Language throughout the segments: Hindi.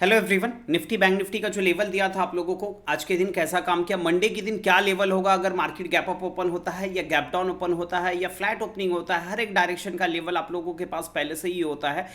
Hello everyone. Nifty bank Nifty का जो लेवल दिया था आप लोगों को, आज के दिन कैसा काम किया, मंडे के दिन क्या लेवल होगा, अगर मार्केट गैप अप ओपन होता है या गैप डाउन ओपन होता है या फ्लैट ओपनिंग होता है, हर एक डायरेक्शन का लेवल आप लोगों के पास पहले से ही होता है।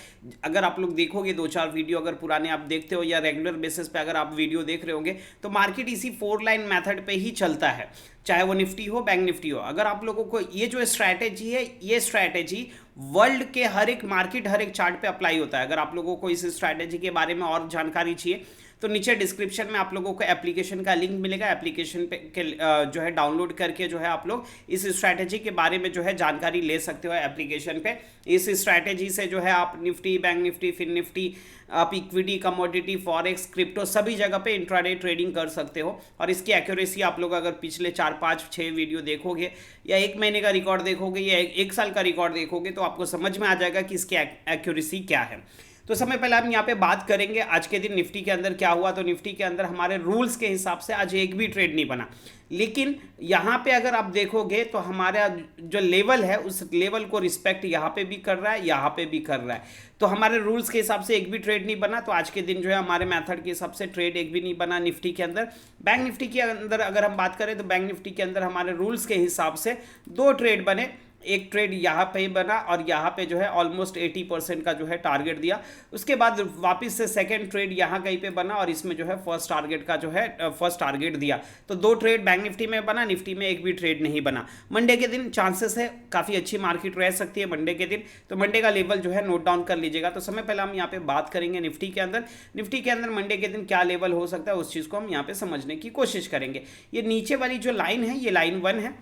अगर आप लोग देखोगे दो चार वीडियो अगर पुराने आप देखते हो या रेगुलर बेसिस पे अगर आप वीडियो देख रहे होंगे तो मार्केट इसी 4 लाइन मैथड पे ही चलता है, चाहे वो निफ्टी हो बैंक निफ्टी हो। अगर आप लोगों को ये जो स्ट्रैटेजी है, ये स्ट्रैटेजी वर्ल्ड के हर एक मार्केट हर एक चार्ट पे अप्लाई होता है। अगर आप लोगों को इस स्ट्रैटेजी के बारे में और जानकारी चाहिए तो नीचे डिस्क्रिप्शन में आप लोगों को एप्लीकेशन का लिंक मिलेगा। एप्लीकेशन पे के जो है डाउनलोड करके जो है आप लोग इस स्ट्रैटेजी के बारे में जो है जानकारी ले सकते हो एप्लीकेशन पे। इस स्ट्रैटेजी से जो है आप Nifty bank Nifty Fin Nifty आप इक्विटी कमोडिटी फॉरेक्स क्रिप्टो सभी जगह पे इंट्राडे ट्रेडिंग कर सकते हो। और इसकी एक्यूरेसी आप लोग अगर पिछले 4 5 6 वीडियो देखोगे या 1 महीने का रिकॉर्ड देखोगे या 1 साल का रिकॉर्ड देखोगे तो आपको समझ में आ जाएगा कि इसकी एक्यूरेसी क्या है। तो समय पहले हम यहाँ पे बात करेंगे आज के दिन निफ्टी के अंदर क्या हुआ। तो निफ्टी के अंदर हमारे रूल्स के हिसाब से आज एक भी ट्रेड नहीं बना, लेकिन यहाँ पे अगर आप देखोगे तो हमारा जो लेवल है उस लेवल को रिस्पेक्ट यहाँ पे भी कर रहा है, यहाँ पे भी कर रहा है। तो हमारे रूल्स के हिसाब से एक भी ट्रेड नहीं बना। तो आज के दिन जो है हमारे मेथड के हिसाब से ट्रेड एक भी नहीं बना निफ्टी के अंदर। बैंक निफ्टी के अंदर अगर हम बात करें तो बैंक निफ्टी के अंदर हमारे रूल्स के हिसाब से 2 ट्रेड बने। एक ट्रेड यहाँ पे ही बना और यहाँ पे जो है ऑलमोस्ट 80% का जो है टारगेट दिया। उसके बाद वापस से सेकंड ट्रेड यहाँ कहीं पे बना और इसमें जो है फर्स्ट टारगेट का जो है फर्स्ट टारगेट दिया। तो 2 ट्रेड बैंक निफ्टी में बना, निफ्टी में एक भी ट्रेड नहीं बना। मंडे के दिन चांसेस है काफ़ी अच्छी मार्केट रह सकती है मंडे के दिन, तो मंडे का लेवल जो है नोट डाउन कर लीजिएगा। तो समय पहले हम यहाँ पे बात करेंगे निफ्टी के अंदर। निफ्टी के अंदर मंडे के दिन क्या लेवल हो सकता है उस चीज़ को हम यहाँ पे समझने की कोशिश करेंगे। ये नीचे वाली जो लाइन है ये लाइन 1 है,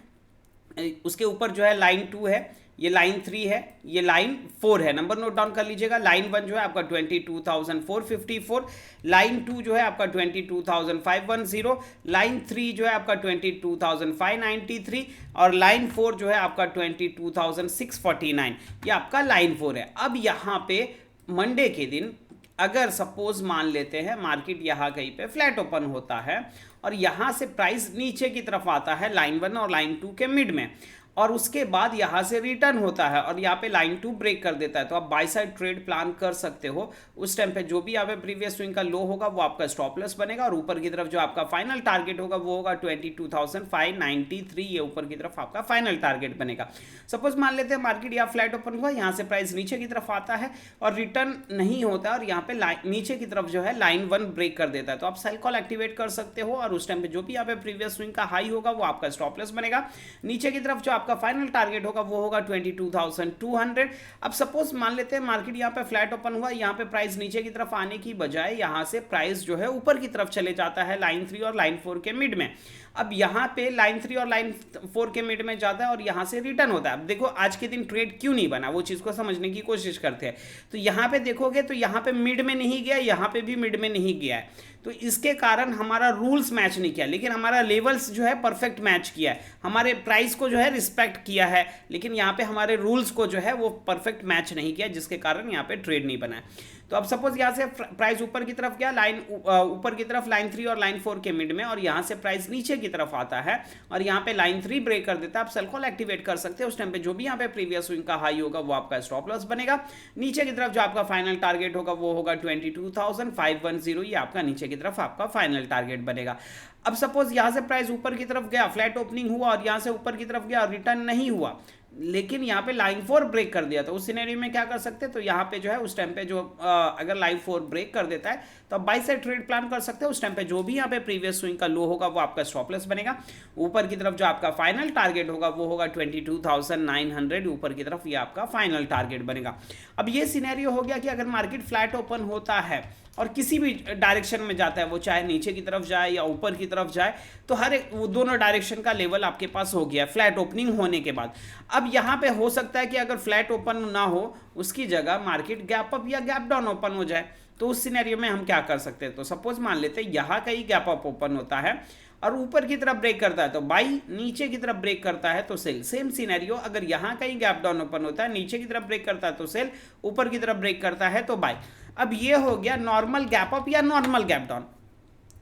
उसके ऊपर जो है लाइन 2 है, ये लाइन 3 है, ये लाइन 4 है। नंबर नोट डाउन कर लीजिएगा। लाइन 1 जो है आपका 22,454, लाइन 2 जो है आपका 22,510, लाइन 3 जो है आपका 22,593 और लाइन 4 जो है आपका 22,649। ये आपका लाइन 4 है। अब यहाँ पे मंडे के दिन अगर सपोज मान लेते हैं मार्केट यहाँ कहीं पे फ्लैट ओपन होता है और यहाँ से प्राइस नीचे की तरफ आता है लाइन 1 और लाइन 2 के मिड में, और उसके बाद यहाँ से रिटर्न होता है और यहाँ पे लाइन 2 ब्रेक कर देता है, तो आप बाय साइड ट्रेड प्लान कर सकते हो। उस टाइम पे जो भी यहाँ पे प्रीवियस स्विंग का लो होगा वो आपका स्टॉप लॉस बनेगा और ऊपर की तरफ जो आपका फाइनल टारगेट होगा वो होगा 22,593। ये ऊपर की तरफ आपका फाइनल टारगेट बनेगा। सपोज मान लेते हैं मार्केट यहाँ फ्लैट ओपन हुआ, यहाँ से प्राइस नीचे की तरफ आता है और रिटर्न नहीं होता और यहाँ पे नीचे की तरफ जो है लाइन 1 ब्रेक कर देता है, तो आप सेल कॉल एक्टिवेट कर सकते हो और उस टाइम पे जो भी यहाँ पे प्रीवियस स्विंग का हाई होगा वो आपका स्टॉप लॉस बनेगा। नीचे की तरफ जो आपका फाइनल टारगेट होगा वो होगा 22,200। अब सपोज मान लेते हैं मार्केट यहाँ पे फ्लैट ओपन हुआ, यहाँ पे प्राइस नीचे की तरफ आने की बजाय यहाँ से प्राइस जो है ऊपर की तरफ चले जाता है लाइन 3 और लाइन 4 के मिड में। अब यहाँ पे लाइन 3 और लाइन 4 के मिड में जाता है और यहाँ से रिटर्न होता है। अब देखो आज के दिन ट्रेड क्यों नहीं बना वो चीज़ को समझने की कोशिश करते हैं। तो यहाँ पे देखोगे तो यहाँ पे मिड में नहीं गया, यहाँ पे भी मिड में नहीं गया है, तो इसके कारण हमारा रूल्स मैच नहीं किया, लेकिन हमारा लेवल्स जो है परफेक्ट मैच किया है। हमारे प्राइस को जो है रिस्पेक्ट किया है, लेकिन यहाँ पे हमारे रूल्स को जो है वो परफेक्ट मैच नहीं किया, जिसके कारण यहाँ पे ट्रेड नहीं बना है। तो अब सपोज यहाँ से प्राइस ऊपर की तरफ गया, लाइन ऊपर की तरफ लाइन 3 और लाइन 4 के मिड में, और यहाँ से प्राइस नीचे की तरफ आता है और यहाँ पे लाइन 3 ब्रेक कर देता है। आप सेल कॉल एक्टिवेट कर सकते हैं। उस टाइम पे जो भी यहाँ पे प्रीवियस स्विंग का हाई होगा वो आपका स्टॉप लॉस बनेगा। नीचे की तरफ जो आपका फाइनल टारगेट होगा वो होगा 22,510। ये आपका नीचे की तरफ आपका फाइनल टारगेट बनेगा। अब सपोज यहाँ से प्राइस ऊपर की तरफ गया, फ्लैट ओपनिंग हुआ और यहाँ से ऊपर की तरफ गया और रिटर्न नहीं हुआ, लेकिन यहाँ पे लाइन 4 ब्रेक कर दिया, तो उस सिनेरियो में क्या कर सकते हैं, तो यहाँ पे जो है उस टाइम पे जो अगर लाइन 4 ब्रेक कर देता है तो आप बाई साइड ट्रेड प्लान कर सकते हैं। उस टाइम पे जो भी यहाँ पे प्रीवियस स्विंग का लो होगा वो आपका स्टॉप लॉस बनेगा। ऊपर की तरफ जो आपका फाइनल टारगेट होगा वो होगा 22,900। ऊपर की तरफ ये आपका फाइनल टारगेट बनेगा। अब ये सिनेरियो हो गया कि अगर मार्केट फ्लैट ओपन होता है और किसी भी डायरेक्शन में जाता है, वो चाहे नीचे की तरफ जाए या ऊपर की तरफ जाए, तो हर एक वो दोनों डायरेक्शन का लेवल आपके पास हो गया फ्लैट ओपनिंग होने के बाद। अब यहाँ पे हो सकता है कि अगर फ्लैट ओपन ना हो उसकी जगह मार्केट गैप अप या गैप डाउन ओपन हो जाए, तो उस सिनेरियो में हम क्या कर सकते हैं, तो सपोज मान लेते हैं यहाँ कहीं गैप अप ओपन होता है और ऊपर की तरफ ब्रेक करता है तो बाई, नीचे की तरफ ब्रेक करता है तो सेल। सेम सिनेरियो अगर यहाँ कहीं गैप डाउन ओपन होता है, नीचे की तरफ ब्रेक करता है तो सेल, ऊपर की तरफ ब्रेक करता है तो बाई। अब ये हो गया नॉर्मल गैप अप या नॉर्मल गैप डाउन।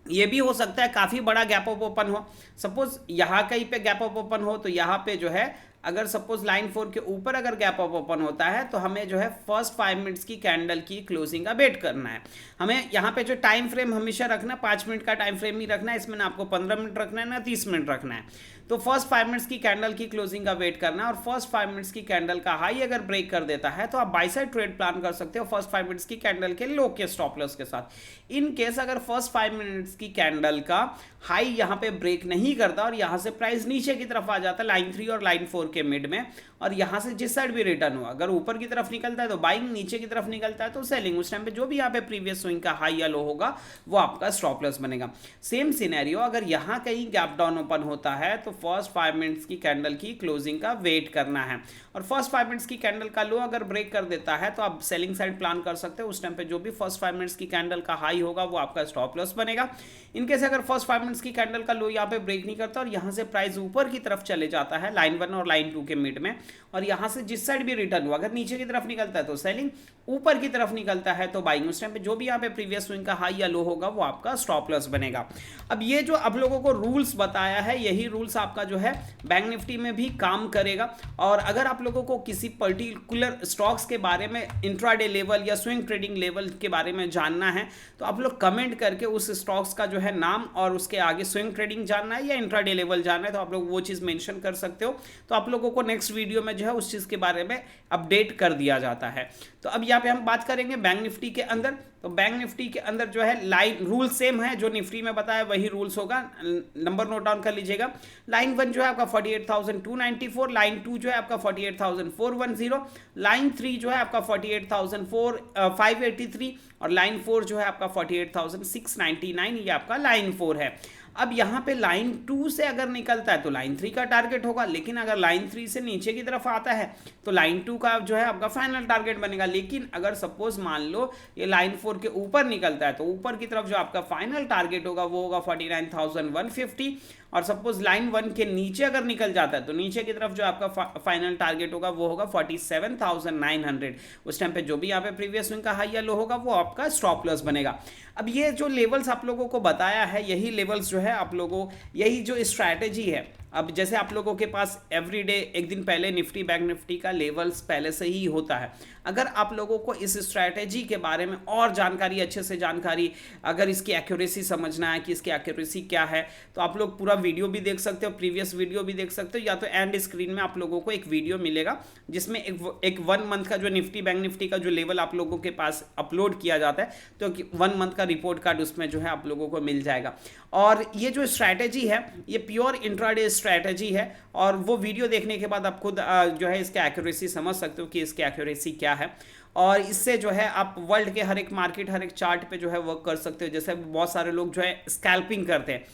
ये भी हो सकता है काफ़ी बड़ा गैप अप ओपन हो। सपोज यहाँ कहीं पे गैप अप ओपन हो तो यहाँ पे जो है अगर सपोज लाइन 4 के ऊपर अगर गैप अप ओपन होता है तो हमें जो है फर्स्ट 5 मिनट्स की कैंडल की क्लोजिंग का वेट करना है। हमें यहाँ पे जो टाइम फ्रेम हमेशा रखना 5 मिनट का टाइम फ्रेम ही रखना है, इसमें ना आपको 15 मिनट रखना है ना 30 मिनट रखना है। तो फर्स्ट 5 मिनट्स की कैंडल की क्लोजिंग का वेट करना है और फर्स्ट 5 मिनट्स की कैंडल का हाई अगर ब्रेक कर देता है तो आप बाई साइड ट्रेड प्लान कर सकते हो फर्स्ट 5 मिनट्स की कैंडल के लो के स्टॉप लॉस के साथ। इन केस अगर फर्स्ट 5 मिनट्स की कैंडल का हाई यहाँ पे ब्रेक नहीं करता और यहाँ से प्राइस नीचे की तरफ आ जाता है लाइन 3 और लाइन 4 के मिड में, और यहाँ से जिस साइड भी रिटर्न हुआ अगर ऊपर की तरफ निकलता है तो बाइंग, नीचे की तरफ निकलता है तो सेलिंग, उस टाइम पे जो भी यहाँ पे प्रीवियस स्विंग का हाई या लो होगा वो आपका स्टॉप लॉस बनेगा। सेम सिनेरियो अगर यहाँ कहीं गैप डाउन ओपन होता है तो फर्स्ट 5 मिनट्स की कैंडल की क्लोजिंग का वेट करना है, और फर्स्ट 5 मिनट्स की कैंडल का लो अगर ब्रेक कर देता है तो आप सेलिंग साइड प्लान कर सकते हो। उस टाइम पे जो भी फर्स्ट 5 मिनट्स की कैंडल का हाई होगा वो आपका स्टॉप लॉस बनेगा। इनकेस अगर फर्स्ट 5 मिनट्स की कैंडल का लो यहाँ पे ब्रेक नहीं करता और यहाँ से प्राइस ऊपर की तरफ चले जाता है लाइन 1 और लाइन 2 के मिड में, और यहाँ से जिस साइड भी रिटर्न हुआ अगर नीचे की तरफ निकलता है तो सेलिंग, ऊपर की तरफ निकलता है तो बाइंग, उस टाइम पे जो भी यहाँ पे प्रीवियस स्विंग का हाई या लो होगा वो आपका स्टॉप लॉस बनेगा। अब ये जो आप लोगों को रूल्स बताया है यही रूल्स आपका जो है बैंक निफ्टी में भी काम करेगा। और अगर आप लोगों को किसी पर्टिकुलर स्टॉक्स के बारे में इंट्राडे लेवल या स्विंग ट्रेडिंग लेवल के बारे में जानना है तो आप लोग कमेंट करके उस स्टॉक्स का जो है नाम और उसके आगे स्विंग ट्रेडिंग जानना है या इंट्राडे लेवल जानना है तो आप लोग वो चीज़ मेंशन कर सकते हो, तो आप लोगों को नेक्स्ट वीडियो में जो है उस चीज़ के बारे में अपडेट कर दिया जाता है। तो अब यहाँ पे हम बात करेंगे बैंक निफ्टी के अंदर। तो बैंक निफ्टी के अंदर जो है लाइन रूल सेम है, जो निफ्टी में बताया वही रूल्स होगा, नंबर नोट डाउन कर लीजिएगा। लाइन 1 जो है आपका 48,294, लाइन 2 जो है आपका 48,410, लाइन 3 जो है आपका 48,583 और लाइन 4 जो है आपका 48,699, ये आपका लाइन 4 है। अब यहाँ पे लाइन 2 से अगर निकलता है तो लाइन 3 का टारगेट होगा, लेकिन अगर लाइन 3 से नीचे की तरफ आता है तो लाइन 2 का जो है आपका फाइनल टारगेट बनेगा। लेकिन अगर सपोज मान लो ये लाइन 4 के ऊपर निकलता है तो ऊपर की तरफ जो आपका फाइनल टारगेट होगा वो होगा 49,150, और सपोज लाइन 1 के नीचे अगर निकल जाता है तो नीचे की तरफ जो आपका फाइनल टारगेट होगा वो होगा 47,900। उस टाइम पे जो भी यहाँ पे प्रीवियस स्विंग का हाई या लो होगा वो आपका स्टॉप लॉस बनेगा। अब ये जो लेवल्स आप लोगों को बताया है यही लेवल्स जो है आप लोगों, यही जो स्ट्रैटेजी है, अब जैसे आप लोगों के पास एवरीडे एक दिन पहले निफ्टी बैंक निफ्टी का लेवल्स पहले से ही होता है, अगर आप लोगों को इस स्ट्रैटेजी के बारे में और जानकारी, अच्छे से जानकारी, अगर इसकी एक्यूरेसी समझना है कि इसकी एक्यूरेसी क्या है तो आप लोग पूरा वीडियो भी देख सकते हो, प्रीवियस वीडियो भी देख सकते हो, या तो एंड स्क्रीन में आप लोगों को एक वीडियो मिलेगा जिसमें एक 1 मंथ का जो निफ्टी बैंक निफ्टी का जो लेवल आप लोगों के पास अपलोड किया जाता है तो 1 मंथ का रिपोर्ट कार्ड उसमें जो है आप लोगों को मिल जाएगा। और ये जो स्ट्रैटेजी है ये प्योर इंट्राडे स्ट्रैटेजी है, और वो वीडियो देखने के बाद आप खुद जो है इसके एक्यूरेसी समझ सकते हो कि इसकी एक्यूरेसी क्या है, और इससे जो है आप वर्ल्ड के हर एक मार्केट, हर एक चार्ट पे जो है वर्क कर सकते हो। जैसे बहुत सारे लोग जो है स्कैल्पिंग करते हैं,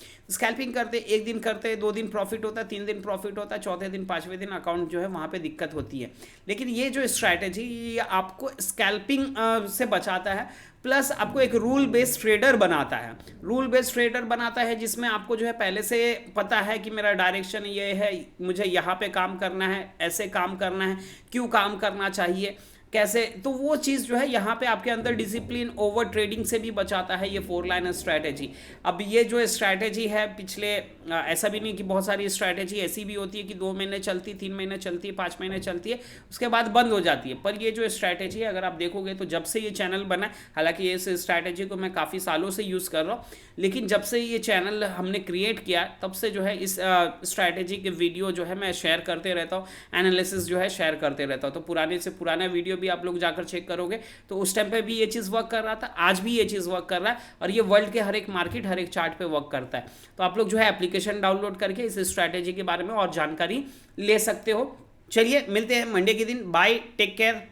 एक दिन करते हैं, 2 दिन प्रॉफिट होता है, 3 दिन प्रॉफिट होता है, चौथे दिन 5वें दिन अकाउंट जो है वहाँ पे दिक्कत होती है। लेकिन ये जो स्ट्रैटेजी ये आपको स्कैल्पिंग से बचाता है, प्लस आपको एक रूल बेस्ड ट्रेडर बनाता है, जिसमें आपको जो है पहले से पता है कि मेरा डायरेक्शन ये है, मुझे यहाँ पे काम करना है, ऐसे काम करना है, क्यों काम करना चाहिए, कैसे, तो वो चीज़ जो है यहाँ पे आपके अंदर डिसिप्लिन, ओवर ट्रेडिंग से भी बचाता है ये 4 लाइन स्ट्रैटेजी। अब ये जो स्ट्रैटेजी है पिछले ऐसा भी नहीं कि बहुत सारी स्ट्रैटेजी ऐसी भी होती है कि 2 महीने चलती, 3 महीने चलती है, 5 महीने चलती है, उसके बाद बंद हो जाती है। पर ये जो स्ट्रैटेजी है अगर आप देखोगे तो जब से ये चैनल बना, हालांकि इस स्ट्रैटेजी को मैं काफ़ी सालों से यूज़ कर रहा हूँ, लेकिन जब से ये चैनल हमने क्रिएट किया तब से जो है इस स्ट्रैटेजी के वीडियो जो है मैं शेयर करते रहता हूँ, एनालिसिस जो है शेयर करते रहता हूँ। तो पुराने से पुराना वीडियो भी आप लोग जाकर चेक करोगे तो उस टाइम पे भी ये चीज़ वर्क कर रहा था, आज भी ये चीज़ वर्क कर रहा है, और ये वर्ल्ड के हर एक मार्केट, हर एक चार्ट पे वर्क करता है। तो आप लोग जो है एप्लीकेशन डाउनलोड करके इस स्ट्रैटेजी के बारे में और जानकारी ले सकते हो। चलिए मिलते हैं मंडे के दिन, बाय, टेक केयर।